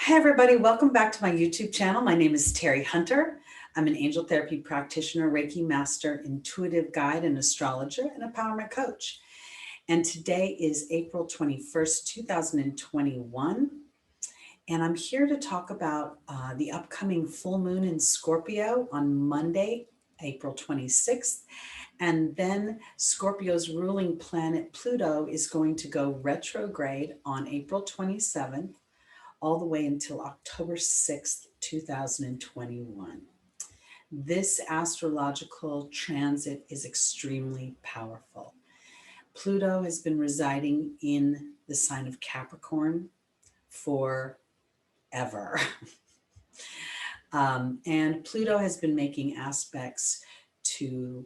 Hey everybody, welcome back to my YouTube channel. My name is Teri Hunter. I'm an angel therapy practitioner, Reiki master, intuitive guide, and astrologer, and empowerment coach. And today is April 21st, 2021. And I'm here to talk about the upcoming full moon in Scorpio on Monday, April 26th. And then Scorpio's ruling planet Pluto is going to go retrograde on April 27th. All the way until October 6th, 2021. This astrological transit is extremely powerful. Pluto has been residing in the sign of Capricorn forever. And Pluto has been making aspects to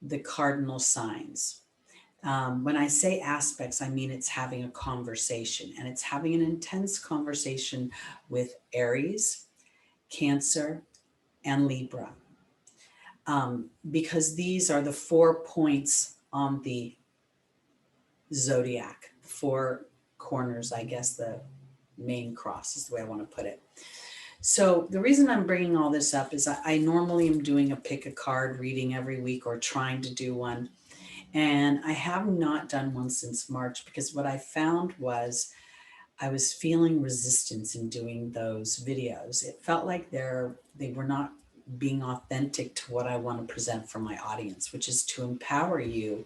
the cardinal signs. When I say aspects, I mean it's having a conversation, and it's having an intense conversation with Aries, Cancer, and Libra, because these are the 4 points on the zodiac, 4 corners, I guess the main cross is the way I want to put it. So the reason I'm bringing all this up is I normally am doing a pick a card reading every week, or trying to do one. And I have not done one since March, because what I found was I was feeling resistance in doing those videos. It felt like they were not being authentic to what I want to present for my audience, which is to empower you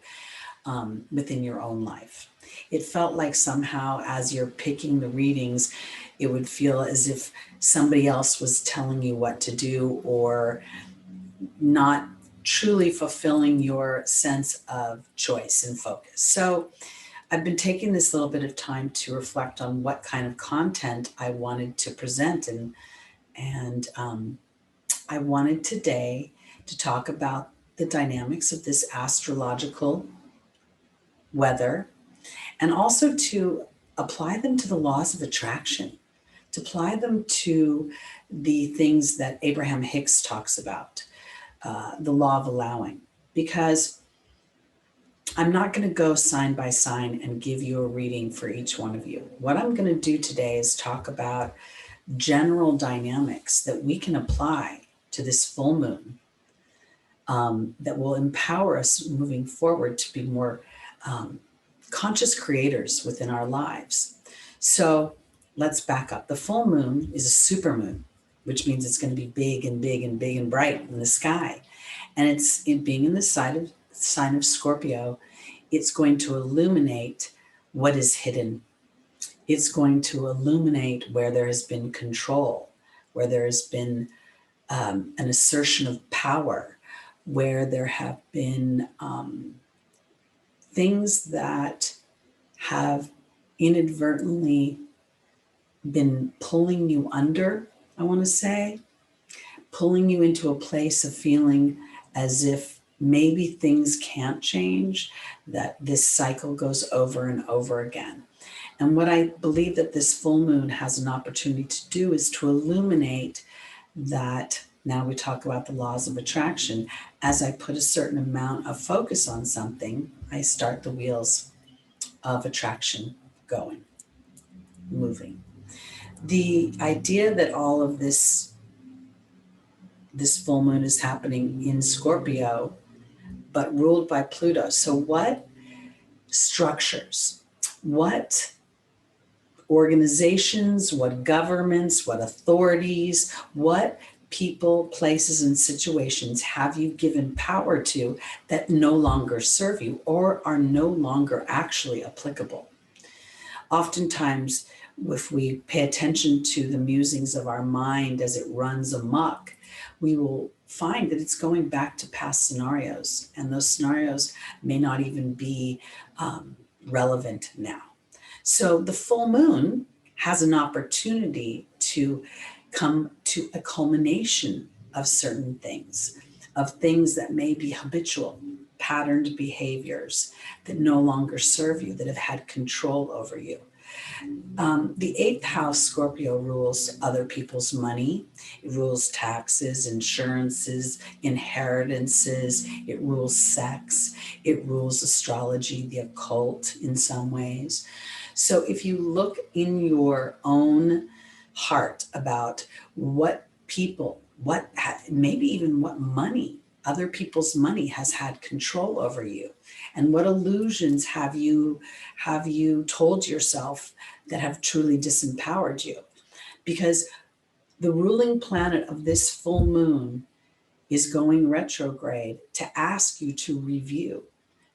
within your own life. It felt like somehow as you're picking the readings, it would feel as if somebody else was telling you what to do, or not truly fulfilling your sense of choice and focus. So I've been taking this little bit of time to reflect on what kind of content I wanted to present. And I wanted today to talk about the dynamics of this astrological weather, and also to apply them to the laws of attraction, to apply them to the things that Abraham Hicks talks about. The law of allowing, because I'm not going to go sign by sign and give you a reading for each one of you. What I'm going to do today is talk about general dynamics that we can apply to this full moon, that will empower us moving forward to be more conscious creators within our lives. So let's back up. The full moon is a super moon, which means it's going to be big and big and big and bright in the sky. And being in the sign of Scorpio, it's going to illuminate what is hidden. It's going to illuminate where there has been control, where there has been an assertion of power, where there have been things that have inadvertently been pulling you under, I want to say, pulling you into a place of feeling as if maybe things can't change, that this cycle goes over and over again. And what I believe that this full moon has an opportunity to do is to illuminate that. Now we talk about the laws of attraction. As I put a certain amount of focus on something, I start the wheels of attraction going, moving. The idea that all of this full moon is happening in Scorpio, but ruled by Pluto. So what structures, what organizations, what governments, what authorities, what people, places, and situations have you given power to that no longer serve you, or are no longer actually applicable? Oftentimes, if we pay attention to the musings of our mind as it runs amok, we will find that it's going back to past scenarios, and those scenarios may not even be relevant now. So the full moon has an opportunity to come to a culmination of certain things, of things that may be habitual, patterned behaviors that no longer serve you, that have had control over you. The 8th house, Scorpio, rules other people's money. It rules taxes, insurances, inheritances. It rules sex. It rules astrology, the occult in some ways. So if you look in your own heart, about what people, maybe even what money, other people's money has had control over you, and what illusions have you told yourself that have truly disempowered you. Because the ruling planet of this full moon is going retrograde to ask you to review,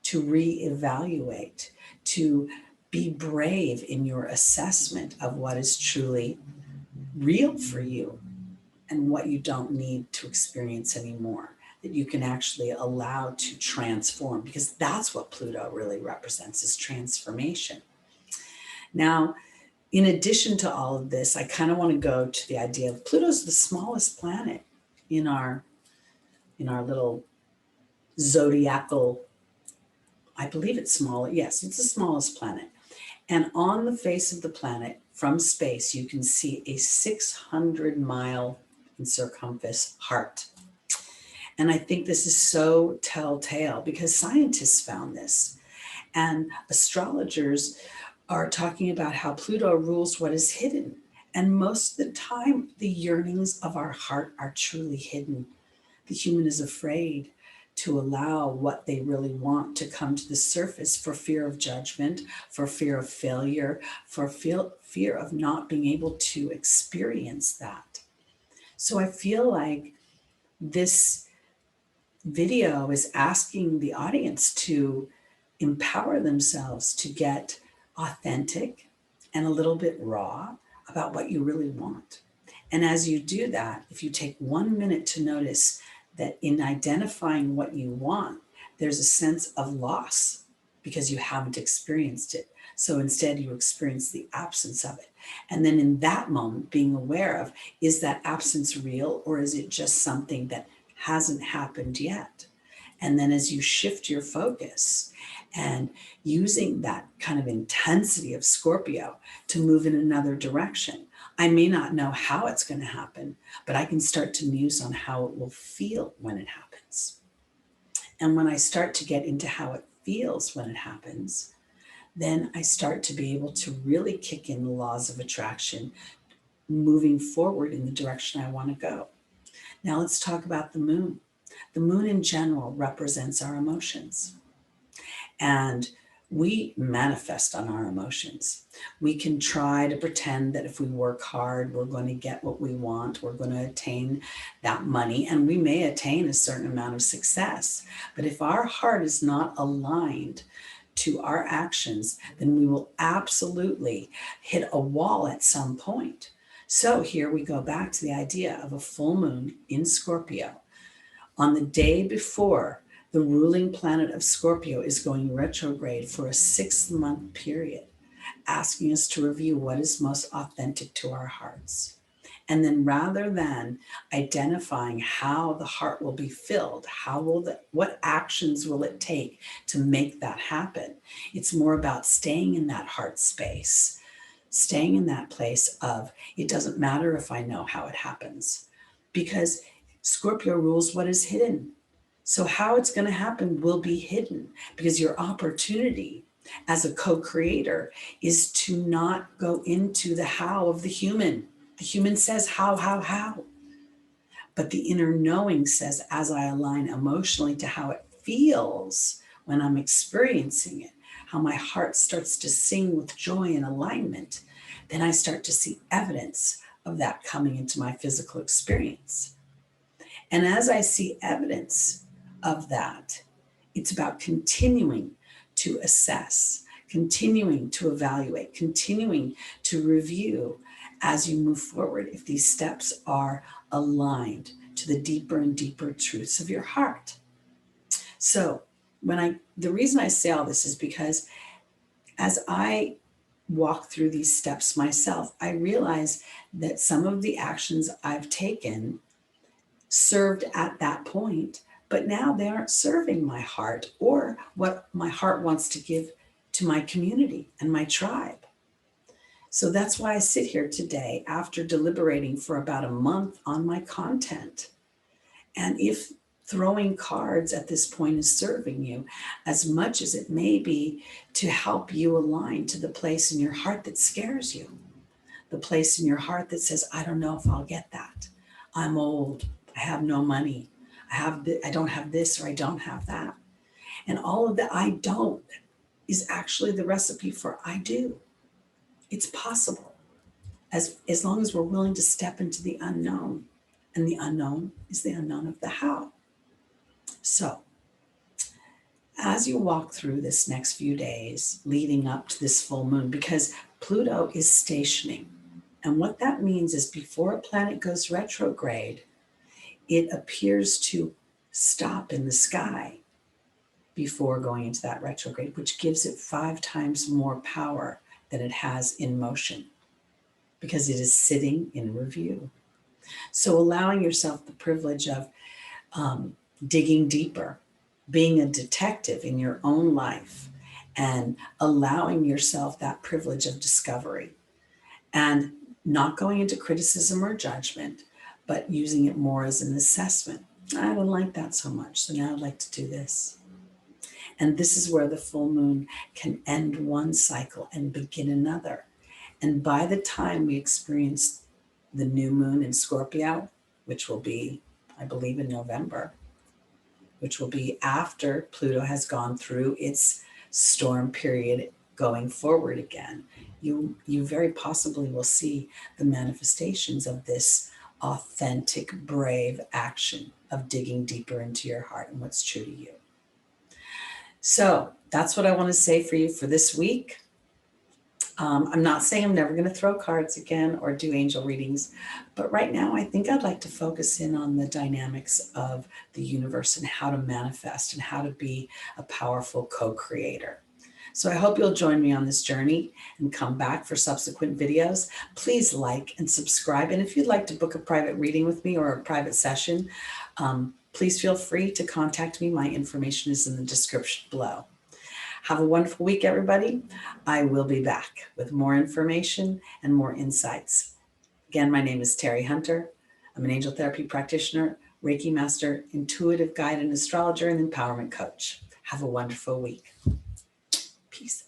to reevaluate, to be brave in your assessment of what is truly real for you and what you don't need to experience anymore, that you can actually allow to transform, because that's what Pluto really represents, is transformation. Now, in addition to all of this, I kind of want to go to the idea of Pluto's the smallest planet in our little zodiacal, I believe it's smaller. Yes, it's the smallest planet. And on the face of the planet, from space, you can see a 600-mile in circumference heart. And I think this is so telltale because scientists found this. And astrologers are talking about how Pluto rules what is hidden. And most of the time, the yearnings of our heart are truly hidden. The human is afraid to allow what they really want to come to the surface for fear of judgment, for fear of failure, for fear of not being able to experience that. So I feel like this video is asking the audience to empower themselves to get authentic and a little bit raw about what you really want. And as you do that, if you take 1 minute to notice that in identifying what you want, there's a sense of loss because you haven't experienced it. So instead you experience the absence of it. And then in that moment, being aware of, is that absence real, or is it just something that hasn't happened yet? And then as you shift your focus and using that kind of intensity of Scorpio to move in another direction, I may not know how it's going to happen, but I can start to muse on how it will feel when it happens. And when I start to get into how it feels when it happens, then I start to be able to really kick in the laws of attraction, moving forward in the direction I want to go. Now let's talk about the moon. The moon in general represents our emotions. And we manifest on our emotions. We can try to pretend that if we work hard, we're going to get what we want, we're going to attain that money, and we may attain a certain amount of success. But if our heart is not aligned to our actions, then we will absolutely hit a wall at some point. So here we go back to the idea of a full moon in Scorpio. On the day before, the ruling planet of Scorpio is going retrograde for a 6-month period, asking us to review what is most authentic to our hearts. And then rather than identifying how the heart will be filled, what actions will it take to make that happen? It's more about staying in that heart space, staying in that place of, it doesn't matter if I know how it happens, because Scorpio rules what is hidden. So how it's going to happen will be hidden, because your opportunity as a co-creator is to not go into the how of the human. The human says how. But the inner knowing says, as I align emotionally to how it feels when I'm experiencing it, how my heart starts to sing with joy and alignment, then I start to see evidence of that coming into my physical experience. And as I see evidence of that, it's about continuing to assess, continuing to evaluate, continuing to review as you move forward if these steps are aligned to the deeper and deeper truths of your heart. So the reason I say all this is because as I walk through these steps myself, I realize that some of the actions I've taken served at that point, but now they aren't serving my heart or what my heart wants to give to my community and my tribe. So that's why I sit here today after deliberating for about a month on my content. And if throwing cards at this point is serving you as much as it may be to help you align to the place in your heart that scares you, the place in your heart that says, I don't know if I'll get that. I'm old. I have no money. I don't have this, or I don't have that. And all of the I don't is actually the recipe for I do. It's possible as long as we're willing to step into the unknown. And the unknown is the unknown of the how. So as you walk through this next few days leading up to this full moon, because Pluto is stationing. And what that means is before a planet goes retrograde, it appears to stop in the sky before going into that retrograde, which gives it 5 times more power than it has in motion, because it is sitting in review. So allowing yourself the privilege of digging deeper, being a detective in your own life, and allowing yourself that privilege of discovery, and not going into criticism or judgment, but using it more as an assessment. I don't like that so much, so now I'd like to do this. And this is where the full moon can end one cycle and begin another. And by the time we experience the new moon in Scorpio, which will be, I believe, in November, which will be after Pluto has gone through its storm period going forward again, you very possibly will see the manifestations of this authentic, brave action of digging deeper into your heart and what's true to you. So that's what I want to say for you for this week. I'm not saying I'm never going to throw cards again or do angel readings, but right now I think I'd like to focus in on the dynamics of the universe and how to manifest and how to be a powerful co-creator. So I hope you'll join me on this journey and come back for subsequent videos. Please like and subscribe. And if you'd like to book a private reading with me or a private session, please feel free to contact me. My information is in the description below. Have a wonderful week, everybody. I will be back with more information and more insights. Again, my name is Teri Hunter. I'm an angel therapy practitioner, Reiki master, intuitive guide and astrologer, and empowerment coach. Have a wonderful week. Peace.